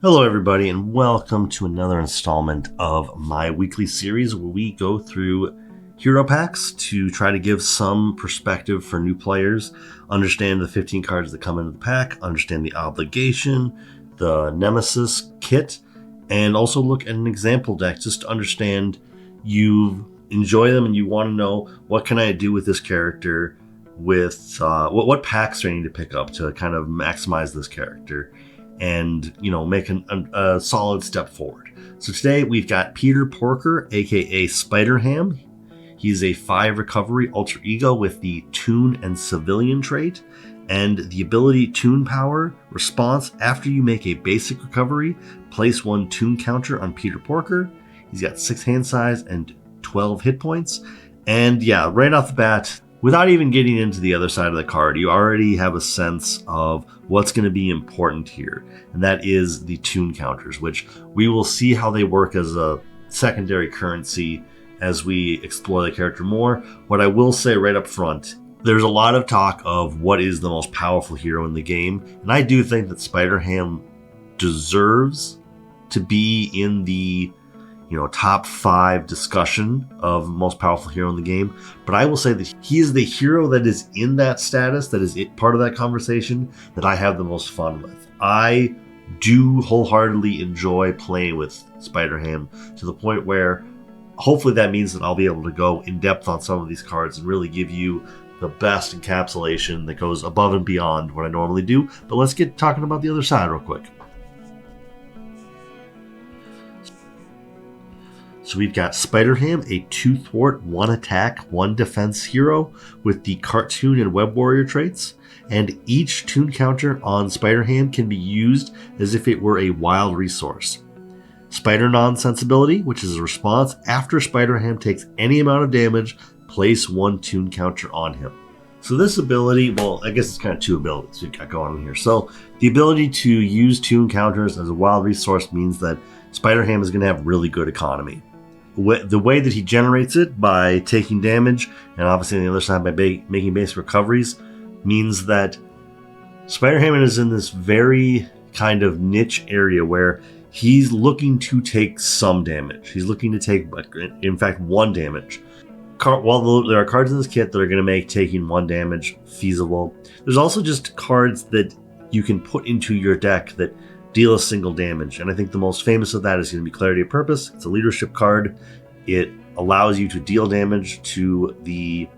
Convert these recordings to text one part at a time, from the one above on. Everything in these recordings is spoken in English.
Hello everybody and welcome to another installment of my weekly series where we go through hero packs to try to give some perspective for new players, understand the 15 cards that come into the pack, understand the obligation, the Nemesis kit, and also look at an example deck just to understand you enjoy them and you want to know what can I do with this character, with what packs do I need to pick up to kind of maximize this character and, make a solid step forward. So today we've got Peter Porker, aka Spider-Ham. He's a 5 recovery alter ego with the Tune and Civilian trait, and the ability Tune Power response after you make a basic recovery, place 1 Tune counter on Peter Porker. He's got 6 hand size and 12 hit points. And yeah, right off the bat, without even getting into the other side of the card, you already have a sense of what's going to be important here, and that is the tune counters, which we will see how they work as a secondary currency as we explore the character more. What I will say right up front, there's a lot of talk of what is the most powerful hero in the game, and I do think that Spider-Ham deserves to be in the top 5 discussion of most powerful hero in the game. But I will say that he is the hero that is in that status, that is part of that conversation, that I have the most fun with. I do wholeheartedly enjoy playing with Spider-Ham to the point where hopefully that means that I'll be able to go in depth on some of these cards and really give you the best encapsulation that goes above and beyond what I normally do. But let's get talking about the other side real quick. So we've got Spider-Ham, a 2 thwart, 1 attack, 1 defense hero with the cartoon and web warrior traits, and each tune counter on Spider-Ham can be used as if it were a wild resource. Spider Non-Sensibility, which is a response after Spider-Ham takes any amount of damage, place 1 tune counter on him. So this ability, well, I guess it's kind of 2 abilities we've got going on here. So the ability to use tune counters as a wild resource means that Spider-Ham is going to have really good economy. The way that he generates it, by taking damage, and obviously on the other side by making base recoveries, means that Spider-Ham is in this very kind of niche area where he's looking to take some damage. He's looking to take, in fact, 1 damage. While there are cards in this kit that are going to make taking 1 damage feasible, there's also just cards that you can put into your deck that deal a single damage, and I think the most famous of that is going to be Clarity of Purpose. It's a leadership card. It allows you to deal damage to the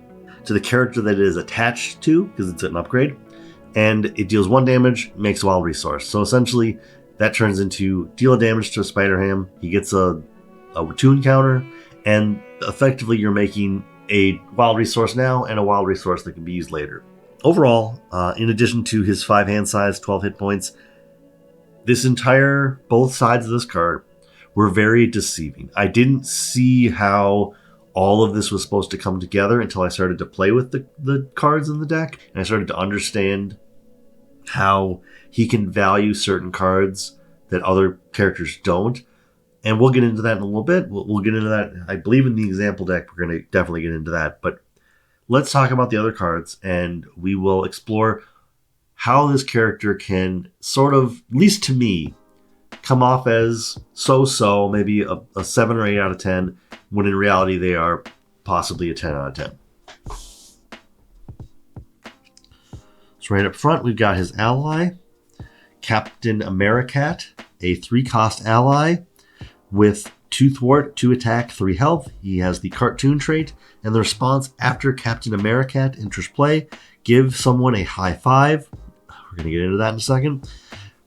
character that it is attached to, because it's an upgrade, and it deals 1 damage, makes a wild resource. So essentially, that turns into deal a damage to Spider-Ham. He gets a tune counter, and effectively you're making a wild resource now and a wild resource that can be used later. Overall, in addition to his 5 hand size, 12 hit points, both sides of this card were very deceiving. I didn't see how all of this was supposed to come together until I started to play with the cards in the deck, and I started to understand how he can value certain cards that other characters don't. And we'll get into that in a little bit. We'll get into that. I believe in the example deck, we're going to definitely get into that. But let's talk about the other cards, and we will explore how this character can sort of, at least to me, come off as so-so, maybe a 7 or 8 out of 10, when in reality they are possibly a 10 out of 10. So right up front, we've got his ally, Captain Americat, a 3-cost ally with 2 thwart, 2 attack, 3 health. He has the cartoon trait, and the response after Captain Americat enters play, give someone a high 5. We're going to get into that in a second.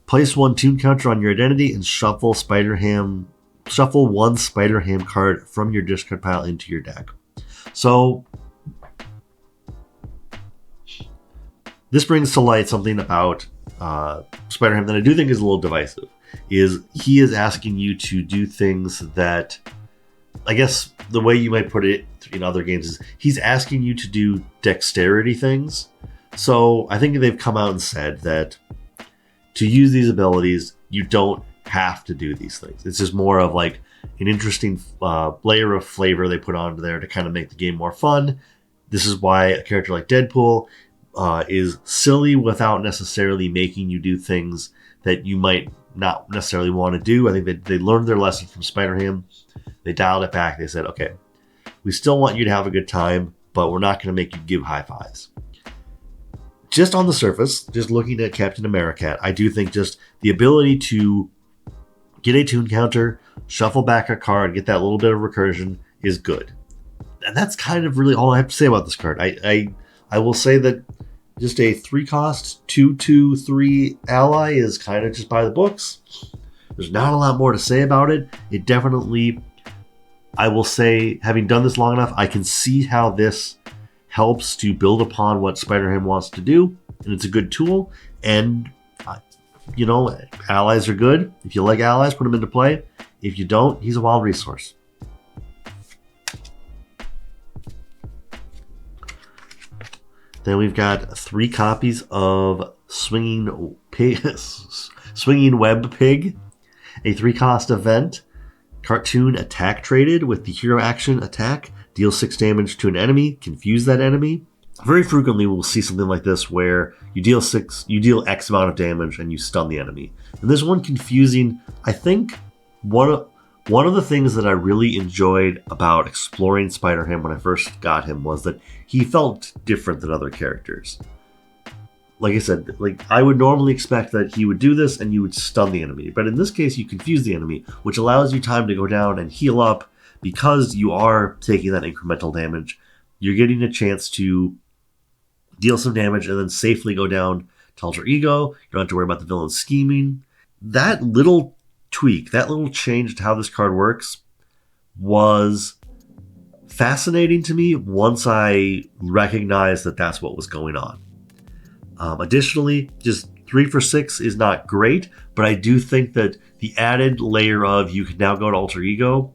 Place 1 tune counter on your identity and shuffle 1 Spider-Ham card from your discard pile into your deck. So this brings to light something about Spider-Ham that I do think is a little divisive. He is asking you to do things that, I guess the way you might put it in other games is, he's asking you to do dexterity things. So I think they've come out and said that to use these abilities, you don't have to do these things. It's just more of like an interesting layer of flavor they put onto there to kind of make the game more fun. This is why a character like Deadpool is silly without necessarily making you do things that you might not necessarily want to do. I think they learned their lesson from Spider-Ham. They dialed it back. They said, okay, we still want you to have a good time, but we're not going to make you give high fives. Just on the surface, just looking at Captain Americat, I do think just the ability to get a tune counter, shuffle back a card, get that little bit of recursion is good. And that's kind of really all I have to say about this card. I will say that just a 3-cost 2/2/3 ally is kind of just by the books. There's not a lot more to say about it. It definitely, I will say, having done this long enough, I can see how this helps to build upon what Spider-Ham wants to do, and it's a good tool. And allies are good. If you like allies, put them into play. If you don't, he's a wild resource. Then we've got 3 copies of Swinging Web Pig, a 3-cost event, cartoon attack traded with the hero action attack, deal 6 damage to an enemy, confuse that enemy. Very frequently we'll see something like this where you deal X amount of damage and you stun the enemy. And this one confusing, I think one of the things that I really enjoyed about exploring Spider-Ham when I first got him was that he felt different than other characters. Like I said, I would normally expect that he would do this and you would stun the enemy. But in this case, you confuse the enemy, which allows you time to go down and heal up because you are taking that incremental damage. You're getting a chance to deal some damage and then safely go down to Alter Ego. You don't have to worry about the villain scheming. That little tweak, that little change to how this card works was fascinating to me once I recognized that that's what was going on. Additionally, just 3 for 6 is not great, but I do think that the added layer of you can now go to Alter Ego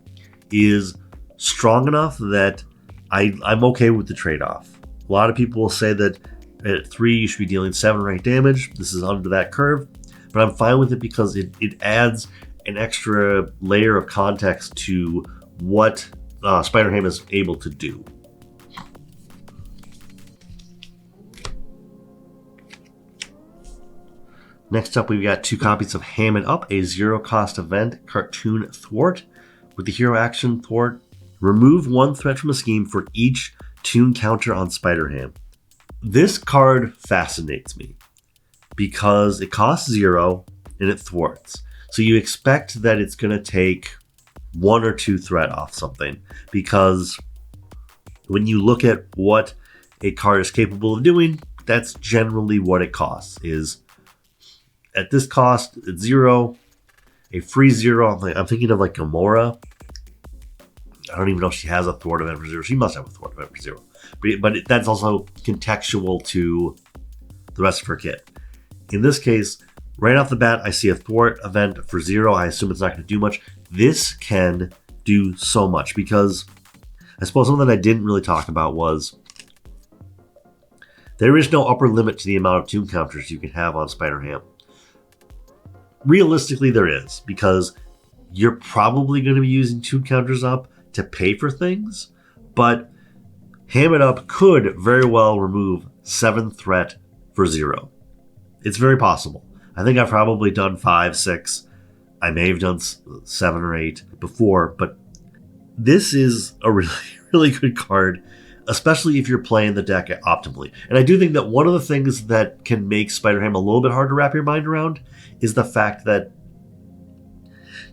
is strong enough that I'm okay with the trade-off. A lot of people will say that at 3 you should be dealing 7 or 8 damage. This is under that curve, but I'm fine with it because it adds an extra layer of context to what Spider-Ham is able to do. Next up, we've got 2 copies of Ham It Up, a 0-cost event, cartoon thwart. With the hero action thwart, remove 1 threat from a scheme for each tune counter on Spider-Ham. This card fascinates me because it costs 0 and it thwarts. So you expect that it's going to take 1 or 2 threat off something, because when you look at what a card is capable of doing, that's generally what it costs. Is at this cost, it's 0, a free 0. I'm thinking of Gamora. I don't even know if she has a thwart event for 0. She must have a thwart event for 0. But that's also contextual to the rest of her kit. In this case, right off the bat, I see a thwart event for 0. I assume it's not going to do much. This can do so much because I suppose something that I didn't really talk about was there is no upper limit to the amount of tune counters you can have on Spider-Ham. Realistically, there is, because you're probably going to be using tune counters up to pay for things, but Ham It Up could very well remove 7 threat for 0. It's very possible. I think I've probably done 5, 6. I may have done 7 or 8 before, but this is a really, really good card, especially if you're playing the deck optimally. And I do think that one of the things that can make Spider-Ham a little bit hard to wrap your mind around is the fact that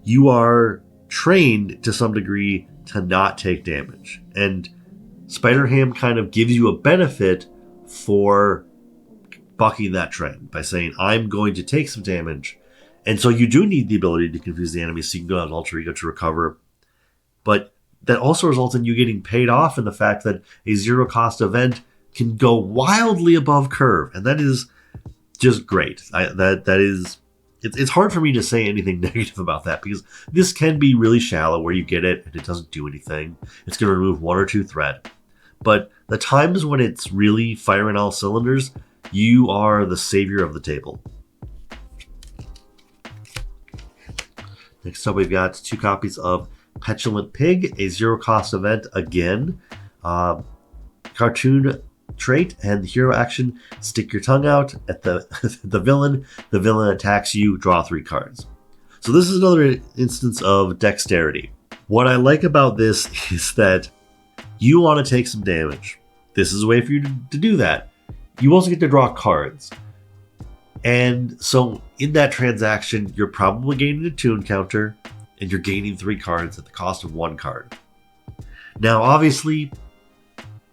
you are trained to some degree to not take damage. And Spider-Ham kind of gives you a benefit for bucking that trend by saying, I'm going to take some damage. And so you do need the ability to confuse the enemy so you can go out Alter Ego to recover. But that also results in you getting paid off in the fact that a 0-cost event can go wildly above curve. And that is just great. It's hard for me to say anything negative about that, because this can be really shallow where you get it and it doesn't do anything. It's going to remove 1 or 2 threat. But the times when it's really firing all cylinders, you are the savior of the table. Next up, we've got 2 copies of Petulant Pig, a 0-cost event again. Cartoon trait and the hero action, stick your tongue out at the villain. The villain attacks you, draw 3 cards. So this is another instance of dexterity. What I like about this is that you want to take some damage. This is a way for you to do that. You also get to draw cards. And so in that transaction, you're probably gaining a tune counter, and you're gaining 3 cards at the cost of 1 card. Now, obviously,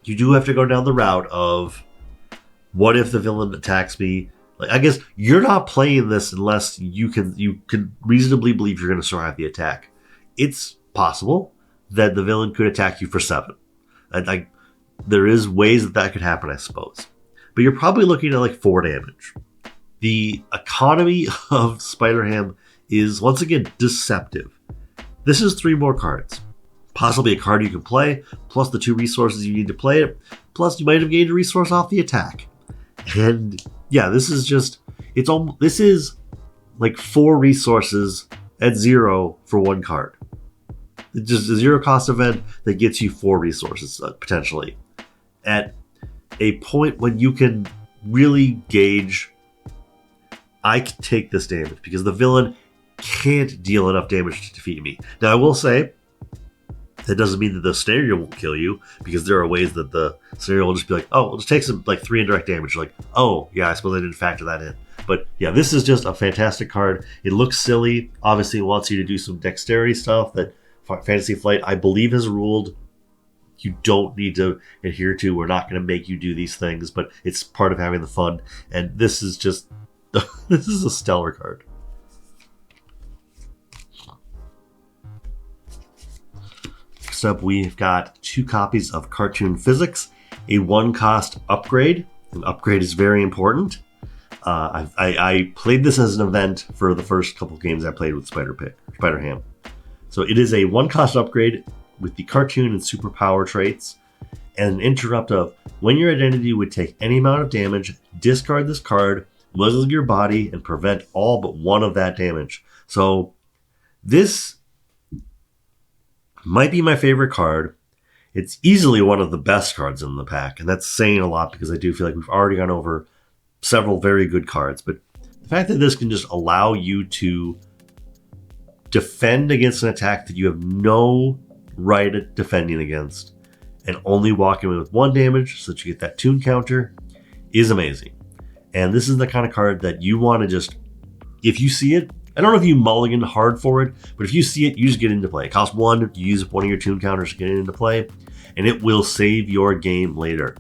you do have to go down the route of, what if the villain attacks me? Like, I guess you're not playing this unless you can reasonably believe you're going to survive the attack. It's possible that the villain could attack you for 7. There is ways that could happen, I suppose. But you're probably looking at like 4 damage. The economy of Spider-Ham is, once again, deceptive. This is 3 more cards. Possibly a card you can play, plus the 2 resources you need to play it, plus you might have gained a resource off the attack. And yeah, this is like 4 resources at 0 for 1 card. It's just a 0 cost event that gets you 4 resources, potentially. At a point when you can really gauge, I can take this damage because the villain can't deal enough damage to defeat me. Now, I will say, that doesn't mean that the scenario won't kill you, because there are ways that the scenario will just be like, oh, we'll just take some like 3 indirect damage. Like, oh, yeah, I suppose I didn't factor that in. But yeah, this is just a fantastic card. It looks silly. Obviously, it wants you to do some dexterity stuff that Fantasy Flight, I believe, has ruled you don't need to adhere to. We're not going to make you do these things, but it's part of having the fun. And this is just, this is a stellar card. Next up, we've got 2 copies of Cartoon Physics, a 1-cost upgrade. An upgrade is very important. I played this as an event for the first couple games I played with Spider-Ham. So it is a 1-cost upgrade with the cartoon and superpower traits, and an interrupt of, when your identity would take any amount of damage, discard this card, muzzle your body, and prevent all but 1 of that damage. So this might be my favorite card. It's easily one of the best cards in the pack, and that's saying a lot because I do feel like we've already gone over several very good cards. But the fact that this can just allow you to defend against an attack that you have no right at defending against, and only walk away with 1 damage so that you get that tune counter, is amazing. And this is the kind of card that you want to just, if you see it, I don't know if you mulligan hard for it, but if you see it, you just get into play. It costs 1, you use one of your tune counters to get into play, and it will save your game later.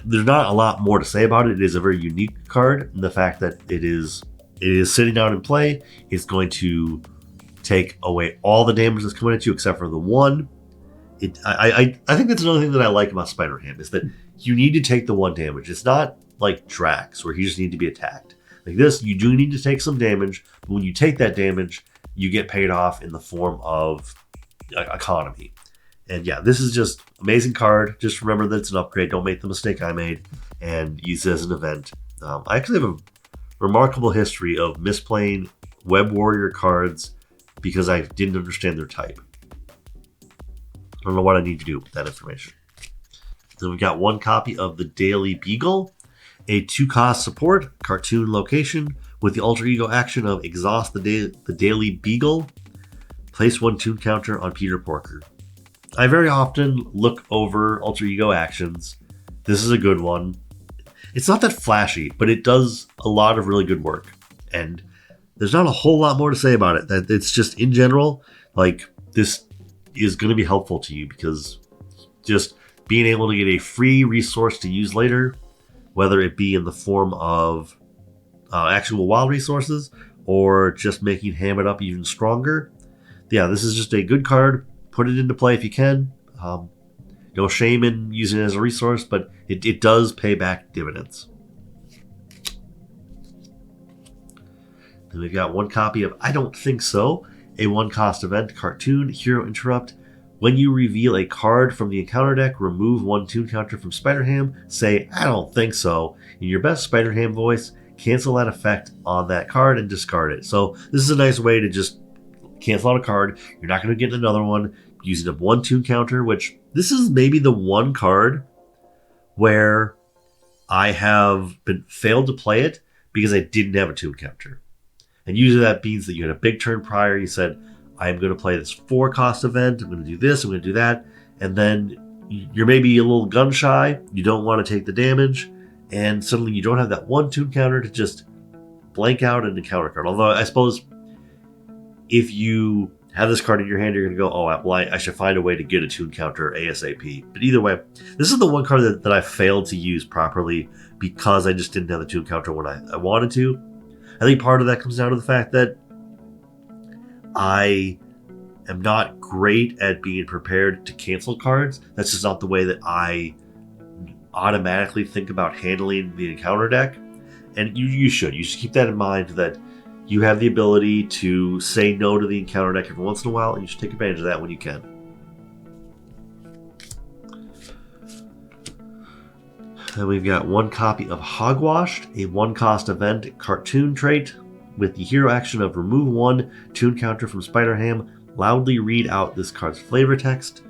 There's not a lot more to say about it. It is a very unique card in the fact that it is sitting down in play. It's going to take away all the damage that's coming at you except for the 1. I think that's another thing that I like about Spider-Ham, is that you need to take the 1 damage. It's not like Drax, where you just need to be attacked. Like this, you do need to take some damage, but when you take that damage, you get paid off in the form of economy. And yeah, this is just amazing card. Just remember that it's an upgrade. Don't make the mistake I made and use it as an event. I actually have a remarkable history of misplaying Web Warrior cards because I didn't understand their type. I don't know what I need to do with that information. Then we've got 1 copy of the Daily Beagle, a 2-cost support, cartoon location, with the alter ego action of exhaust the Daily Beagle. Place 1 tune counter on Peter Porker. I very often look over alter ego actions. This is a good one. It's not that flashy, but it does a lot of really good work. And there's not a whole lot more to say about it. That it's just, in general, like, this is going to be helpful to you, because just being able to get a free resource to use later, whether it be in the form of actual wild resources or just making Ham It Up even stronger. Yeah, this is just a good card. Put it into play if you can. No shame in using it as a resource, but it does pay back dividends. Then we've got 1 copy of I Don't Think So, a 1-cost event cartoon, Hero Interrupt. When you reveal a card from the encounter deck, remove 1 tune counter from Spider-Ham, say, I don't think so, in your best Spider-Ham voice, cancel that effect on that card and discard it. So this is a nice way to just cancel out a card. You're not going to get another one using up 1 tune counter, which this is maybe the 1 card where I have been failed to play it because I didn't have a tune counter. And usually that means that you had a big turn prior. You said, I'm going to play this 4-cost event. I'm going to do this. I'm going to do that. And then you're maybe a little gun shy. You don't want to take the damage. And suddenly you don't have that 1 tune counter to just blank out an encounter card. Although I suppose if you have this card in your hand, you're going to go, oh, well, I should find a way to get a tune counter ASAP. But either way, this is the one card that I failed to use properly because I just didn't have the tune counter when I wanted to. I think part of that comes down to the fact that I am not great at being prepared to cancel cards. That's just not the way that I automatically think about handling the encounter deck. And you should keep that in mind, that you have the ability to say no to the encounter deck every once in a while, and you should take advantage of that when you can. Then we've got 1 copy of Hogwashed, a 1-cost event cartoon trait with the hero action of remove 1 tune counter from Spider-Ham. Loudly read out this card's flavor text.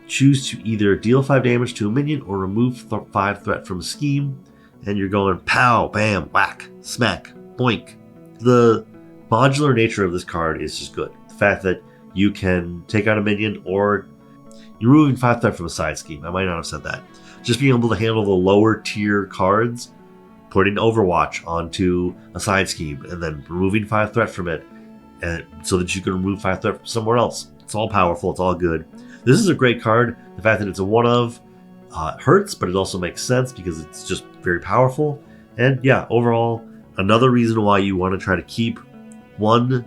Choose to either deal 5 damage to a minion or remove 5 threat from a scheme. And you're going pow, bam, whack, smack, boink. The modular nature of this card is just good. The fact that you can take out a minion or you're removing 5 threat from a side scheme. I might not have said that. Just being able to handle the lower tier cards, putting Overwatch onto a side scheme, and then removing 5 threat from it, and so that you can remove 5 threat from somewhere else. It's all powerful. It's all good. This is a great card. The fact that it's a one of hurts, but it also makes sense because it's just very powerful. And yeah, overall, another reason why you want to try to keep 1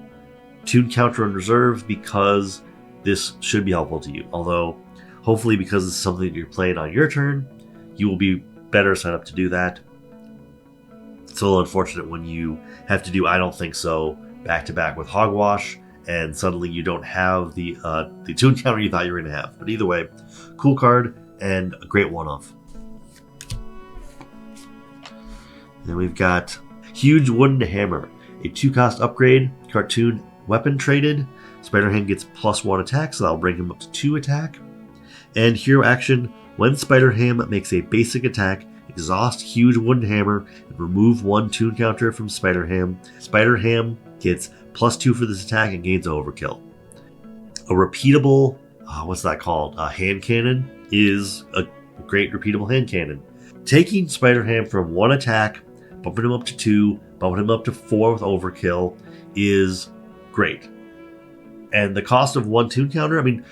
tune counter in reserve, because this should be helpful to you. Although, hopefully because it's something that you're playing on your turn, you will be better set up to do that. It's a little unfortunate when you have to do I don't think so back to back with Hogwash, and suddenly you don't have the tune counter you thought you were going to have. But either way, cool card and a great one-off. Then we've got Huge Wooden Hammer, a 2-cost upgrade, cartoon weapon traded. Spider-Ham gets +1 attack, so that'll bring him up to 2 attack. And hero action, when Spider-Ham makes a basic attack, exhaust Huge Wooden Hammer and remove 1 tune counter from Spider-Ham. Spider-Ham gets +2 for this attack and gains Overkill. A repeatable, what's that called? A hand cannon is a great repeatable hand cannon. Taking Spider-Ham from 1 attack, bumping him up to 2, bumping him up to 4 with Overkill is great. And the cost of 1 tune counter, I mean,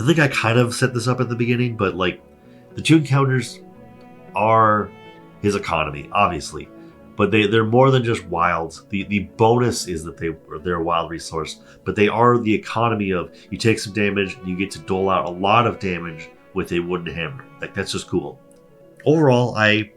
I think I kind of set this up at the beginning, but like the tune counters are his economy, obviously. But they're more than just wilds. The bonus is that they're a wild resource, but they are the economy of you take some damage and you get to dole out a lot of damage with a wooden hammer. Like, that's just cool. Overall, I'm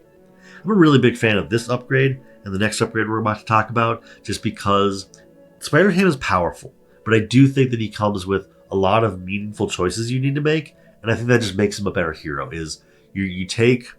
a really big fan of this upgrade and the next upgrade we're about to talk about, just because Spider-Ham is powerful, but I do think that he comes with a lot of meaningful choices you need to make, and I think that just makes him a better hero. Is you take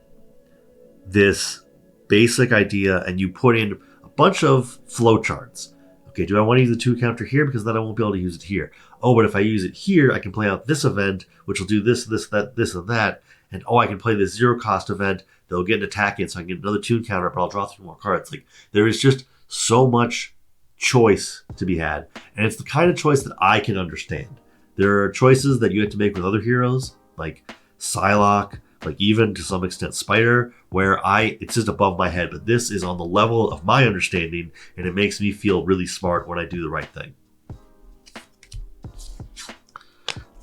this basic idea and you put in a bunch of flowcharts. Okay, do I want to use the 2 counter here because then I won't be able to use it here? Oh, but if I use it here, I can play out this event, which will do this, this, that, this, and that. And oh, I can play this 0-cost event that'll get an attack in, so I can get another tune counter, but I'll draw 3 more cards. Like, there is just so much choice to be had, and it's the kind of choice that I can understand. There are choices that you have to make with other heroes, like Psylocke, like even to some extent Spider, where it's just above my head, but this is on the level of my understanding, and it makes me feel really smart when I do the right thing.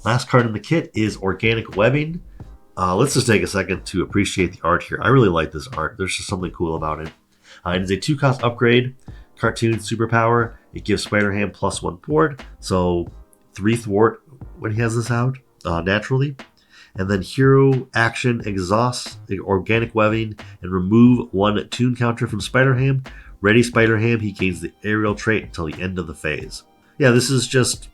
Last card in the kit is Organic Webbing. Let's just take a second to appreciate the art here. I really like this art. There's just something cool about it. It is a 2-cost upgrade, cartoon superpower. It gives Spider-Ham +1 board, so 3 thwart when he has this out, naturally. And then hero action, exhaust the Organic Webbing and remove 1 tune counter from Spider-Ham. Ready Spider-Ham, he gains the aerial trait until the end of the phase. Yeah, this is just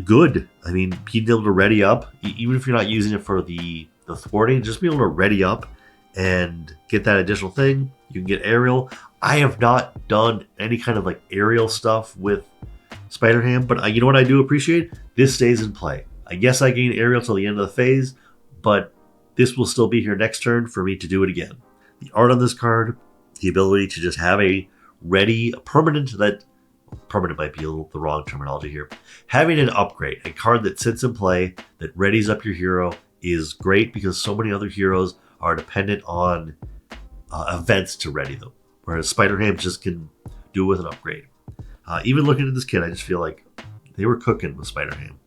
good. I mean, being able to ready up, even if you're not using it for the thwarting, just being able to ready up and get that additional thing. You can get aerial. I have not done any kind of like aerial stuff with Spider-Ham, but you know what I do appreciate? This stays in play. I guess I gain aerial till the end of the phase, but this will still be here next turn for me to do it again. The art on this card, the ability to just have a ready, a permanent that permanent might be the wrong terminology here. Having an upgrade, a card that sits in play, that readies up your hero, is great because so many other heroes are dependent on events to ready them, whereas Spider-Ham just can do it with an upgrade. Even looking at this kit, I just feel like they were cooking with Spider-Ham.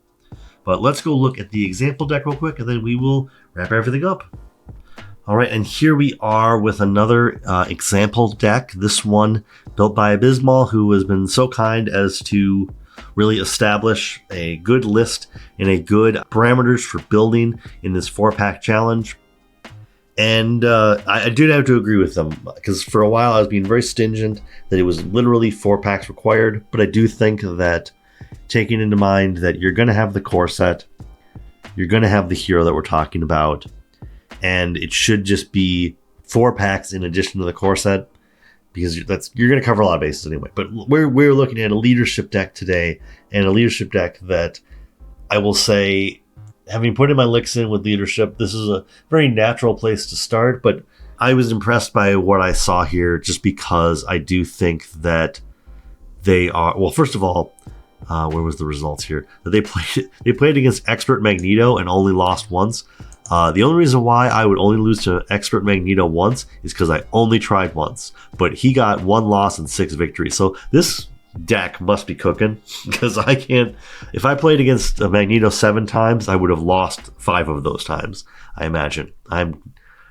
But let's go look at the example deck real quick, and then we will wrap everything up. All right, and here we are with another example deck. This one built by Abysmal, who has been so kind as to really establish a good list and a good parameters for building in this 4-pack challenge. And I do have to agree with them, because for a while I was being very stingent that it was literally 4 packs required. But I do think that taking into mind that you're going to have the core set, you're going to have the hero that we're talking about, and it should just be 4 packs in addition to the core set, because you're going to cover a lot of bases anyway. But we're looking at a leadership deck today, and a leadership deck that I will say, having put in my licks in with leadership, this is a very natural place to start. But I was impressed by what I saw here, just because I do think that they are, well, first of all, where was the results here? That they played against Expert Magneto and only lost once. The only reason why I would only lose to Expert Magneto once is because I only tried once, but he got 1 loss and 6 victories. So this deck must be cooking, because I can't. If I played against Magneto 7 times, I would have lost 5 of those times, I imagine. I'm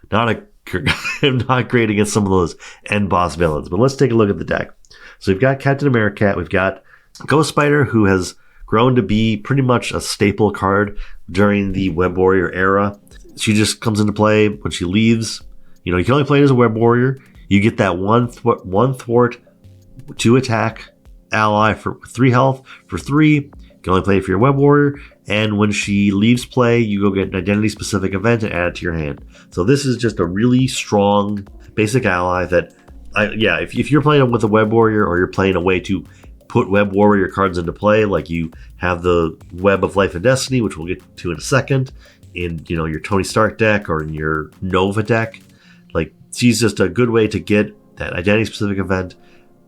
not great against some of those end boss villains. But let's take a look at the deck. So we've got Captain Americat, we've got Ghost Spider, who has grown to be pretty much a staple card during the Web Warrior era. She just comes into play when she leaves. You can only play it as a Web Warrior. You get that one thwart, 2 attack ally for 3 health for 3. You can only play it for your Web Warrior. And when she leaves play, you go get an identity specific event and add it to your hand. So this is just a really strong basic ally that, if you're playing with a Web Warrior, or you're playing a way to put Web Warrior cards into play, like you have the Web of Life and Destiny, which we'll get to in a second, in your Tony Stark deck or in your Nova deck. Like, she's just a good way to get that identity specific event.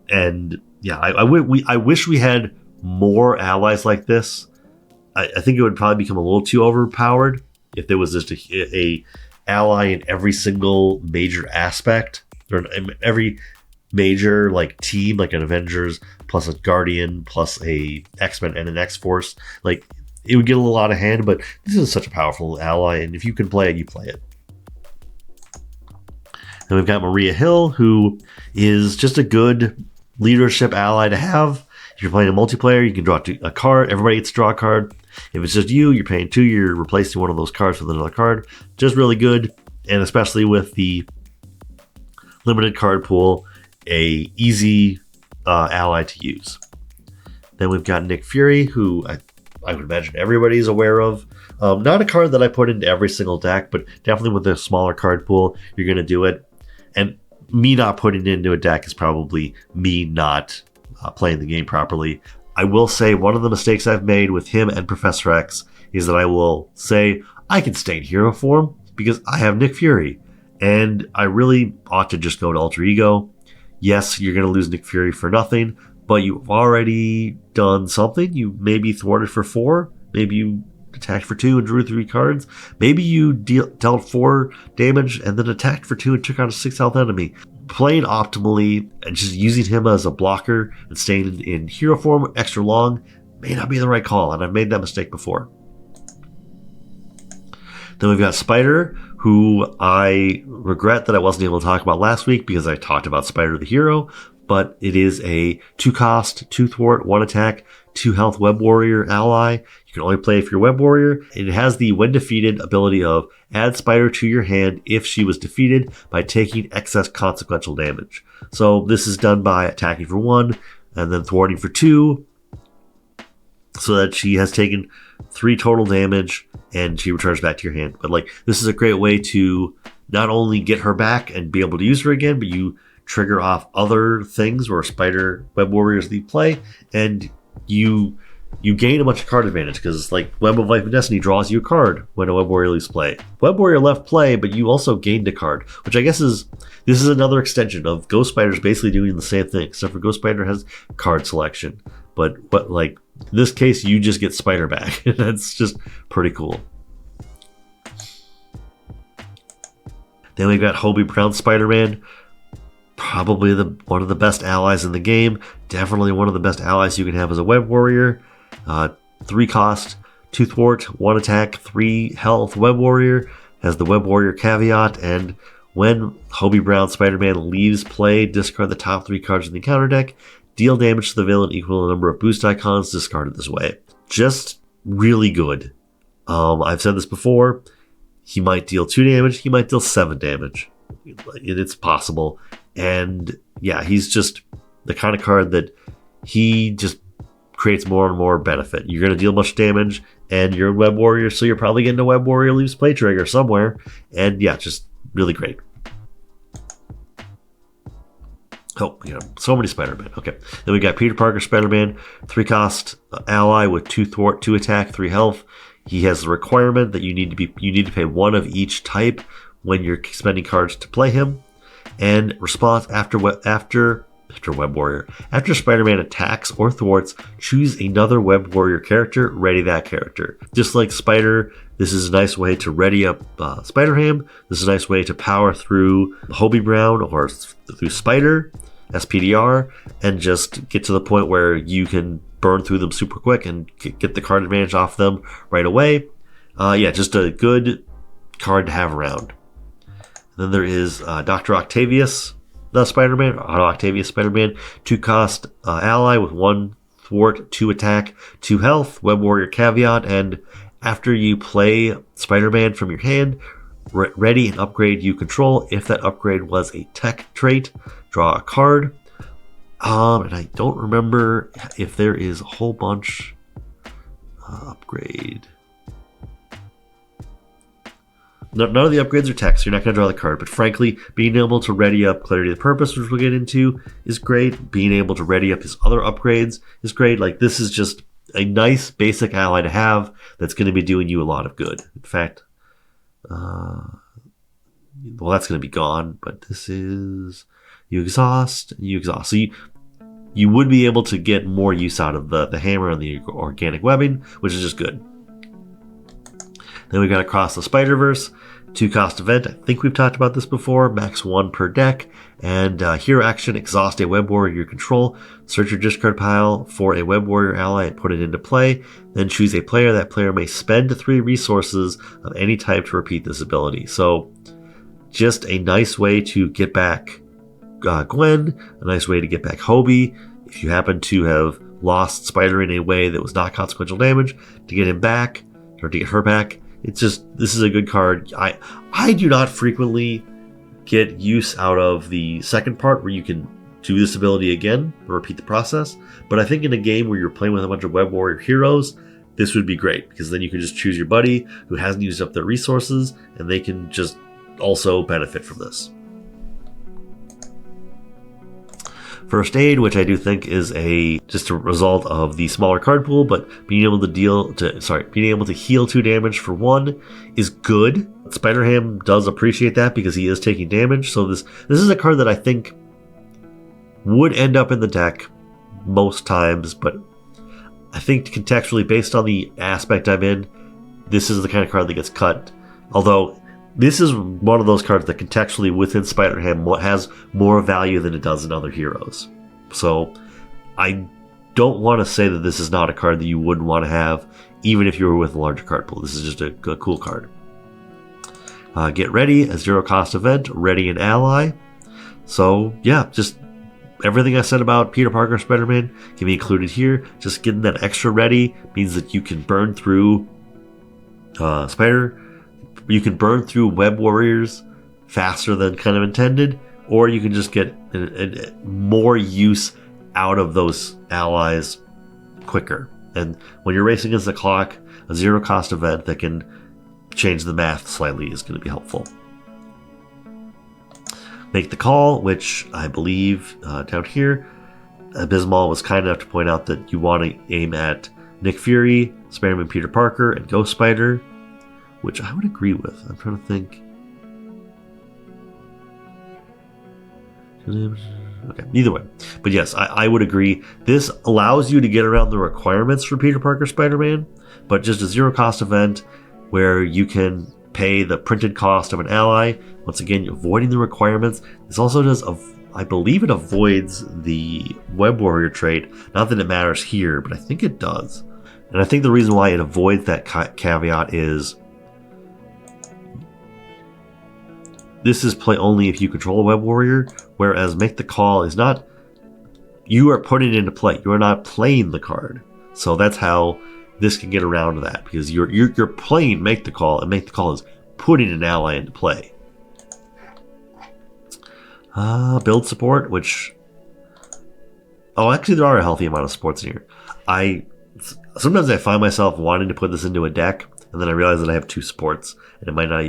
And I wish we had more allies like this. I think it would probably become a little too overpowered if there was just a ally in every single major aspect, or every major team, like an Avengers plus a Guardian plus a X-Men and an X-Force. Like, it would get a little out of hand, but this is such a powerful ally, and if you can play it, you play it. Then we've got Maria Hill, who is just a good leadership ally to have. If you're playing a multiplayer, you can draw a card. Everybody gets to draw a card. If it's just you're paying 2, you're replacing one of those cards with another card. Just really good, and especially with the limited card pool, a easy ally to use. Then we've got Nick Fury, who I would imagine everybody's aware of. Not a card that I put into every single deck, but definitely with a smaller card pool, you're going to do it. And me not putting it into a deck is probably me not playing the game properly. I will say one of the mistakes I've made with him and Professor X is that I will say, I can stay in hero form because I have Nick Fury. And I really ought to just go to Alter Ego. Yes, you're going to lose Nick Fury for nothing, but you've already done something. You maybe thwarted for 4. Maybe you attacked for 2 and drew 3 cards. Maybe you dealt 4 damage and then attacked for 2 and took out a 6 health enemy. Playing optimally and just using him as a blocker and staying in hero form extra long may not be the right call, and I've made that mistake before. Then we've got Spider, who I regret that I wasn't able to talk about last week because I talked about Spider the hero, but it is a 2 cost, 2 thwart, 1 attack, 2 health Web Warrior ally. You can only play if you're Web Warrior. It has the when defeated ability of add Spider to your hand if she was defeated by taking excess consequential damage. So this is done by attacking for 1 and then thwarting for 2, so that she has taken 3 total damage and she returns back to your hand. But this is a great way to not only get her back and be able to use her again, but you trigger off other things where Spider Web Warriors leave play, and you you gain a bunch of card advantage because, like, Web of Life and Destiny draws you a card when a Web Warrior leaves play. Web Warrior left play, but you also gained a card, which I guess this is another extension of Ghost Spider's basically doing the same thing, except for Ghost Spider has card selection. But like in this case, you just get Spider back. That's just pretty cool. Then we've got Hobie Brown Spider-Man. Probably one of the best allies in the game. Definitely one of the best allies you can have as a Web Warrior. 3 cost, 2 thwart, 1 attack, 3 health Web Warrior. Has the Web Warrior caveat, and when Hobie Brown Spider-Man leaves play, discard the top 3 cards in the encounter deck. Deal damage to the villain equal to the number of boost icons discarded this way. Just really good. I've said this before. He might deal 2 damage. He might deal 7 damage. It's possible. And yeah, he's just the kind of card that he just creates more and more benefit. You're going to deal much damage, and you're a Web Warrior, so you're probably getting a Web Warrior leaves play trigger somewhere. And yeah, just really great. Oh, so many Spider-Man. Okay. Then we got Peter Parker Spider-Man, 3 cost ally with 2 thwart, 2 attack, 3 health. He has the requirement that you need to pay 1 of each type when you're spending cards to play him. And response after Web Warrior. After Spider-Man attacks or thwarts, choose another Web Warrior character, ready that character. Just like Spider, this is a nice way to ready up Spider-Ham. This is a nice way to power through Hobie Brown or through Spider, SPDR, and just get to the point where you can burn through them super quick and get the card advantage off them right away. Yeah, just a good card to have around. Then there is Dr. Octavius, the Spider-Man, Otto Octavius Spider-Man, 2 cost ally with 1 thwart, 2 attack, 2 health, Web Warrior caveat, and after you play Spider-Man from your hand, ready an upgrade you control. If that upgrade was a tech trait, draw a card. And I don't remember if there is a whole bunch upgrade. None of the upgrades are text, so you're not going to draw the card. But frankly, being able to ready up Clarity of Purpose, which we'll get into, is great. Being able to ready up his other upgrades is great. Like, this is just a nice basic ally to have that's going to be doing you a lot of good. In fact, well, that's going to be gone. But this is you exhaust. So you would be able to get more use out of the hammer and the organic webbing, which is just good. Then we got Across the Spider-Verse, 2 cost event. I think we've talked about this before. Max 1 per deck. And hero action, exhaust a Web Warrior you control. Search your discard pile for a Web Warrior ally and put it into play. Then choose a player. That player may spend 3 resources of any type to repeat this ability. So just a nice way to get back Gwen, a nice way to get back Hobie. If you happen to have lost Spider in a way that was not consequential damage, to get him back or to get her back. This is a good card. I do not frequently get use out of the second part where you can do this ability again or repeat the process. But I think in a game where you're playing with a bunch of Web Warrior heroes, this would be great because then you can just choose your buddy who hasn't used up their resources and they can just also benefit from this. First Aid, which I do think is just a result of the smaller card pool, but being able to heal 2 damage for 1 is good. Spider-Ham does appreciate that because he is taking damage. So this is a card that I think would end up in the deck most times, but I think contextually, based on the aspect I'm in, this is the kind of card that gets cut. Although this is one of those cards that contextually within Spider-Ham has more value than it does in other heroes. So I don't want to say that this is not a card that you wouldn't want to have, even if you were with a larger card pool. This is just a cool card. Get Ready, a 0 cost event, ready an ally. So yeah, just everything I said about Peter Parker Spider-Man can be included here. Just getting that extra ready means that you can burn through Spider. You can burn through Web Warriors faster than kind of intended, or you can just get more use out of those allies quicker. And when you're racing against the clock, a 0 cost event that can change the math slightly is going to be helpful. Make the Call, which I believe down here, Abysmal was kind enough to point out that you want to aim at Nick Fury, Spider-Man Peter Parker, and Ghost Spider, which I would agree with. I'm trying to think. Okay, either way. But yes, I would agree. This allows you to get around the requirements for Peter Parker Spider-Man, but just a zero-cost event where you can pay the printed cost of an ally. Once again, avoiding the requirements. This also does, I believe it avoids the Web Warrior trait. Not that it matters here, but I think it does. And I think the reason why it avoids that caveat is this is play only if you control a Web Warrior, whereas Make the Call is not, you are putting it into play. You are not playing the card. So that's how this can get around that, because you're playing Make the Call, and Make the Call is putting an ally into play. Build support, which... Oh, actually there are a healthy amount of supports in here. Sometimes I find myself wanting to put this into a deck, and then I realize that I have 2 supports, and it might not.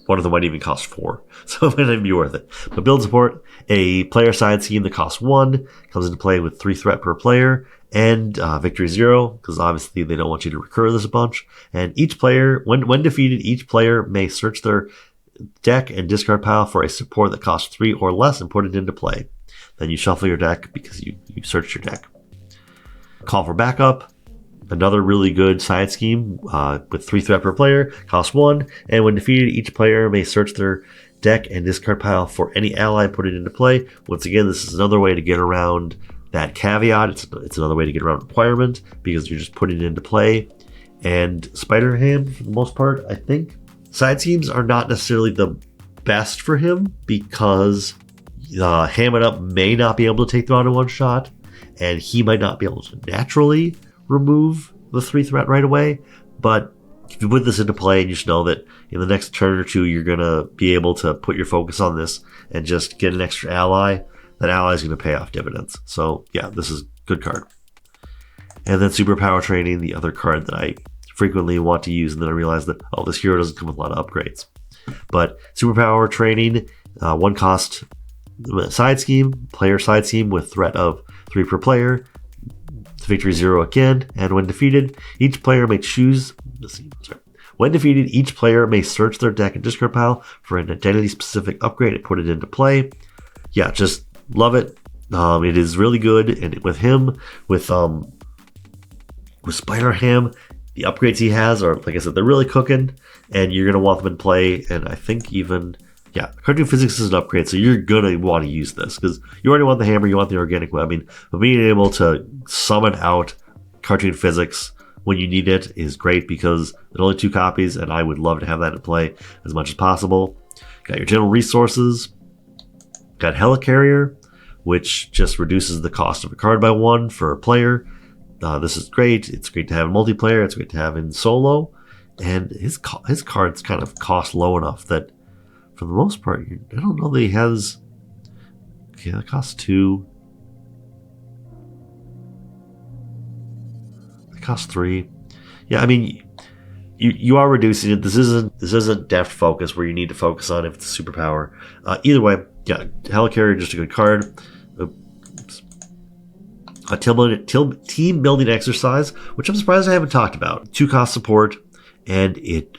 One of them might even cost 4, so it might not even be worth it. But build support, a player side scheme that costs 1, comes into play with 3 threat per player, and victory 0, because obviously they don't want you to recur this a bunch. And each player, when defeated, each player may search their deck and discard pile for a support that costs 3 or less and put it into play. Then you shuffle your deck because you searched your deck. Call for backup. Another really good side scheme with 3 threat per player, costs 1, and when defeated, each player may search their deck and discard pile for any ally and put it into play. Once again, this is another way to get around that caveat. It's another way to get around requirement because you're just putting it into play. And Spider-Ham, for the most part, I think. Side schemes are not necessarily the best for him because Ham It Up may not be able to take them out in one shot, and he might not be able to naturally remove the 3 threat right away. But if you put this into play, and you just know that in the next turn or 2 you're going to be able to put your focus on this and just get an extra ally, that ally is going to pay off dividends. So yeah, this is a good card. And then Superpower Training, the other card that I frequently want to use, and then I realize that, oh, this hero doesn't come with a lot of upgrades. But Superpower Training, 1 cost side scheme, player side scheme with threat of 3 per player, victory 0 again, and when defeated, each player may When defeated, each player may search their deck and discard pile for an identity-specific upgrade and put it into play. Yeah, just love it. It is really good, and with him, with Spider-Ham, the upgrades he has are, like I said, they're really cooking, and you're gonna want them in play. And I think even, yeah, Cartoon Physics is an upgrade, so you're gonna want to use this because you already want the hammer, you want the organic webbing, but being able to summon out Cartoon Physics when you need it is great because there's only 2 copies, and I would love to have that in play as much as possible. Got your general resources, got Helicarrier, which just reduces the cost of a card by 1 for a player. This is great. It's great to have in multiplayer. It's great to have in solo, and his cards kind of cost low enough that, for the most part, I don't know that he has. Okay, that costs 2. It costs 3. Yeah, I mean, you are reducing it. This isn't deft focus where you need to focus on if it's a superpower. Either way, yeah, Helicarrier, just a good card. A team building exercise, which I'm surprised I haven't talked about. 2 cost support, and it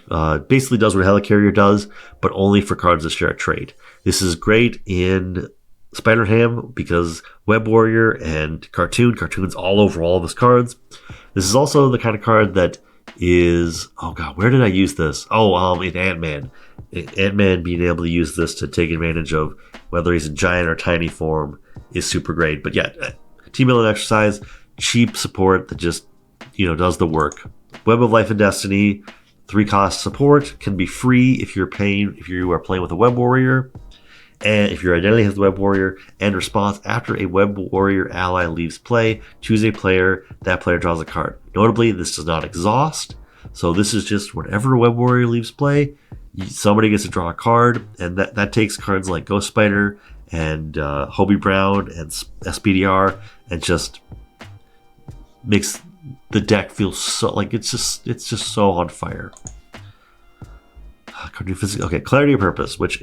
basically does what Helicarrier does, but only for cards that share a trait. This is great in Spider-Ham because Web Warrior and Cartoon's all over all of his cards. This is also the kind of card that is, oh god, where did I use this? Oh, in Ant-Man. Ant-Man being able to use this to take advantage of whether he's in giant or tiny form is super great. But yeah, team building exercise, cheap support that just, does the work. Web of Life and Destiny, 3 cost support, can be free if you are playing with a Web Warrior, and if your identity has the Web Warrior, and response after a Web Warrior ally leaves play, choose a player, that player draws a card. Notably, this does not exhaust, so this is just whenever a Web Warrior leaves play, somebody gets to draw a card, and that takes cards like Ghost Spider and Hobie Brown and SPDR, and just makes the deck feel so like it's just so on fire. Okay, Clarity of Purpose, which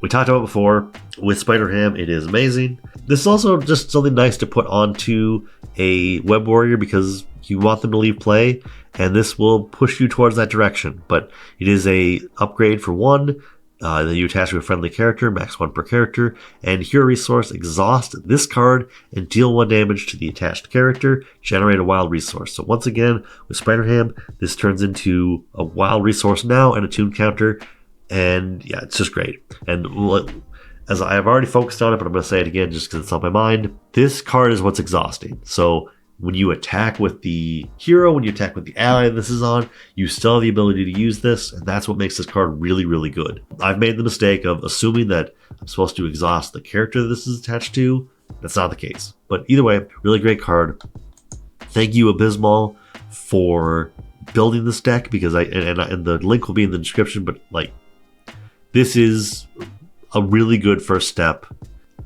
We talked about it before. With Spider-Ham, it is amazing. This is also just something nice to put onto a web warrior because you want them to leave play, and this will push you towards that direction. But it is a upgrade for 1. Then you attach to a friendly character, max 1 per character, and hero resource, exhaust this card and deal 1 damage to the attached character, generate a wild resource. So once again, with Spider-Ham, this turns into a wild resource now and a tune counter, and yeah, it's just great. And as I've already focused on it, but I'm going to say it again just because it's on my mind, this card is what's exhausting. So when you attack with the hero, when you attack with the ally this is on, you still have the ability to use this, and that's what makes this card really, really good. I've made the mistake of assuming that I'm supposed to exhaust the character this is attached to. That's not the case. But either way, really great card. Thank you, Abysmal, for building this deck, because and the link will be in the description, but like, this is a really good first step.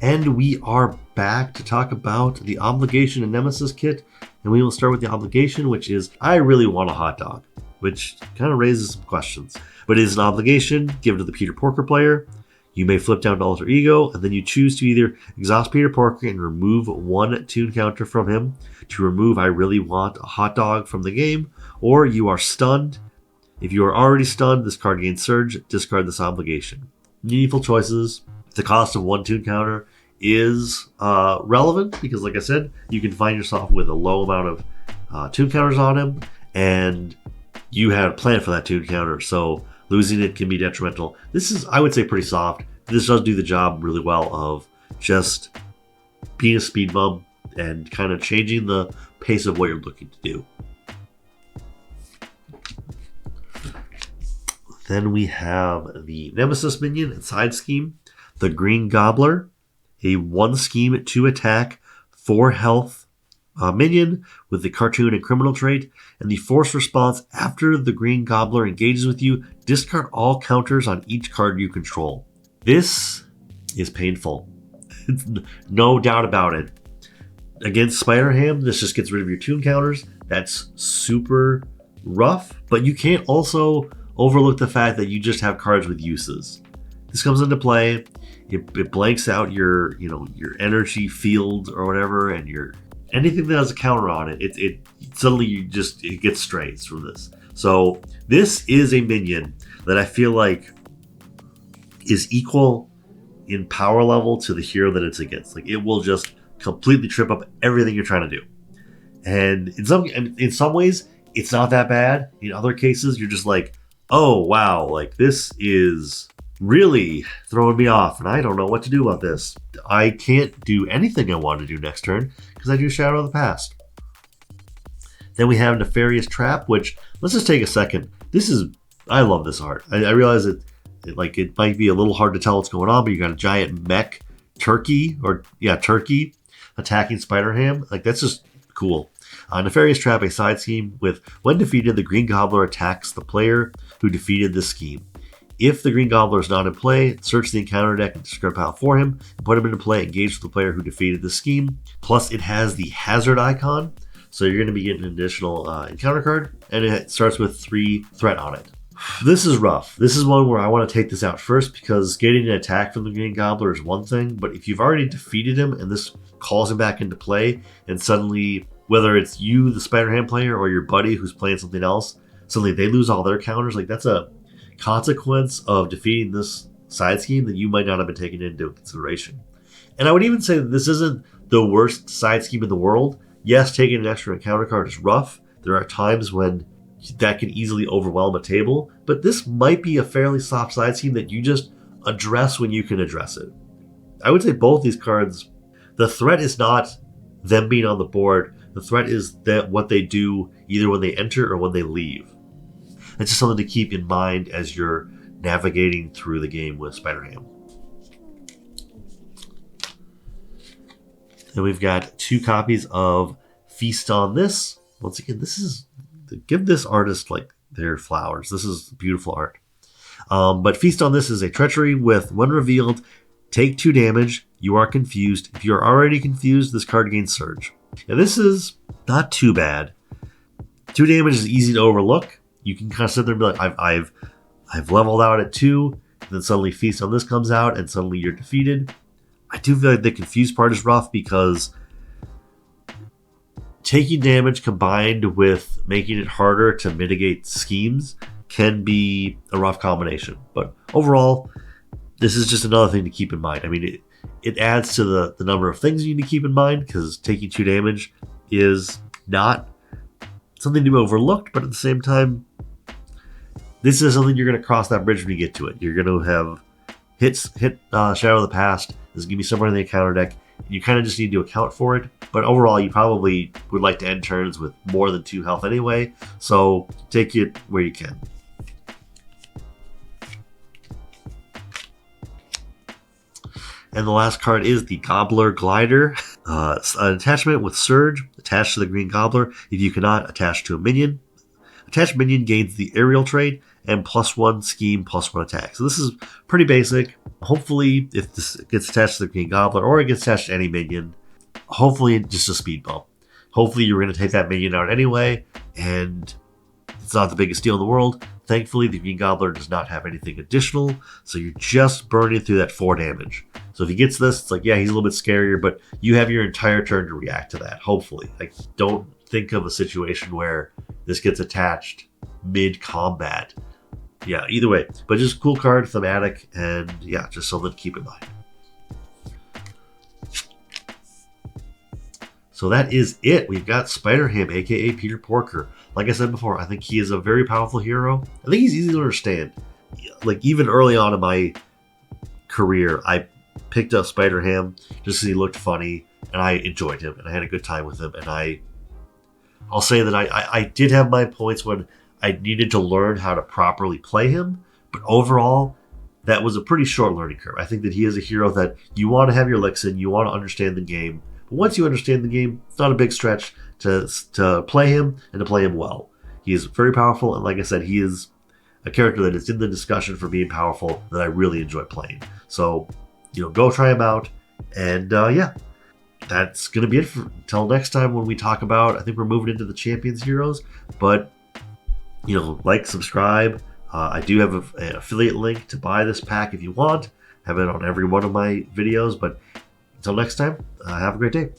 And we are back to talk about the Obligation and Nemesis kit. And we will start with the Obligation, which is, I really want a hot dog, which kind of raises some questions. But it is an obligation given to the Peter Porker player. You may flip down to Alter Ego, and then you choose to either exhaust Peter Porker and remove 1 tune counter from him, to remove I really want a hot dog from the game, or you are stunned. If you are already stunned, this card gains Surge, discard this Obligation. Meaningful choices. The cost of 1 tune counter is relevant because, like I said, you can find yourself with a low amount of tune counters on him, and you had a plan for that tune counter, so losing it can be detrimental. This is, I would say, pretty soft. This does do the job really well of just being a speed bump and kind of changing the pace of what you're looking to do. Then we have the Nemesis minion and side scheme, the Green Gobbler, a 1 scheme 2 attack 4 health minion with the cartoon and criminal trait, and the force response after the Green Gobbler engages with you, discard all counters on each card you control. This is painful. No doubt about it. Against Spider-Ham, this just gets rid of your tune counters. That's super rough, but you can't also overlook the fact that you just have cards with uses. This comes into play. It blanks out your energy field or whatever, and your anything that has a counter on it. It suddenly it gets strays from this. So this is a minion that I feel like is equal in power level to the hero that it's against. Like, it will just completely trip up everything you're trying to do. And in some ways, it's not that bad. In other cases, you're just like, oh wow, like this is really throwing me off, and I don't know what to do about this. I can't do anything I want to do next turn because I do Shadow of the Past. Then we have Nefarious Trap, which, let's just take a second. I love this art. I realize it might be a little hard to tell what's going on, but you got a giant mech turkey attacking Spider-Ham. Like, that's just cool. Nefarious Trap, a side scheme with, when defeated, the Green Gobbler attacks the player who defeated this scheme. If the Green Gobbler is not in play, search the encounter deck and discard pile for him, and put him into play, engage with the player who defeated the scheme. Plus, it has the hazard icon, so you're going to be getting an additional encounter card, and it starts with 3 threat on it. This is rough. This is one where I want to take this out first, because getting an attack from the Green Gobbler is one thing, but if you've already defeated him and this calls him back into play, and suddenly, whether it's you, the Spider-Ham player, or your buddy who's playing something else, suddenly they lose all their counters, like, that's a consequence of defeating this side scheme that you might not have been taken into consideration. And I would even say that this isn't the worst side scheme in the world. Yes, taking an extra encounter card is rough. There are times when that can easily overwhelm a table, but this might be a fairly soft side scheme that you just address when you can address it. I would say both these cards, the threat is not them being on the board. The threat is that what they do either when they enter or when they leave. It's just something to keep in mind as you're navigating through the game with Spider-Ham. Then we've got 2 copies of Feast on This. Once again, give this artist like their flowers. This is beautiful art. But Feast on This is a treachery with, when revealed, take 2 damage. You are confused. If you are already confused, this card gains Surge. Now this is not too bad. 2 damage is easy to overlook. You can kind of sit there and be like, I've leveled out at 2. then suddenly Feast on This comes out, and suddenly you're defeated. I do feel like the confused part is rough because taking damage combined with making it harder to mitigate schemes can be a rough combination. But overall, this is just another thing to keep in mind. I mean, it adds to the number of things you need to keep in mind, because taking 2 damage is not something to be overlooked, but at the same time, this is something you're going to cross that bridge when you get to it. You're going to have hit Shadow of the Past. This is going to be somewhere in the encounter deck. You kind of just need to account for it. But overall, you probably would like to end turns with more than 2 health anyway, so take it where you can. And the last card is the Gobbler Glider. It's an attachment with Surge attached to the green Gobbler. If you cannot attach to a minion, attached minion gains the aerial trait and +1 scheme, +1 attack. So this is pretty basic. Hopefully, if this gets attached to the green Gobbler or it gets attached to any minion, hopefully just a speed bump. Hopefully you're going to take that minion out anyway, and it's not the biggest deal in the world. Thankfully, the green Gobbler does not have anything additional, so you're just burning through that 4 damage. So if he gets this, it's like, yeah, he's a little bit scarier, but you have your entire turn to react to that, hopefully. Like, don't think of a situation where this gets attached mid-combat. Yeah, either way. But just cool card, thematic, and yeah, just something to keep in mind. So that is it. We've got Spider-Ham, aka Peter Porker. Like I said before, I think he is a very powerful hero. I think he's easy to understand. Like, even early on in my career, I picked up Spider-Ham just because he looked funny, and I enjoyed him, and I had a good time with him. And I'll say that I did have my points when I needed to learn how to properly play him, but overall, that was a pretty short learning curve. I think that he is a hero that you want to have your licks in, you want to understand the game. But once you understand the game, it's not a big stretch to play him and to play him well. He is very powerful, and like I said, he is a character that is in the discussion for being powerful that I really enjoy playing. So, go try him out, and yeah, that's going to be it until next time when we talk about, I think we're moving into the Champions Heroes, but, like, subscribe. I do have an affiliate link to buy this pack if you want. I have it on every one of my videos, but until next time, have a great day.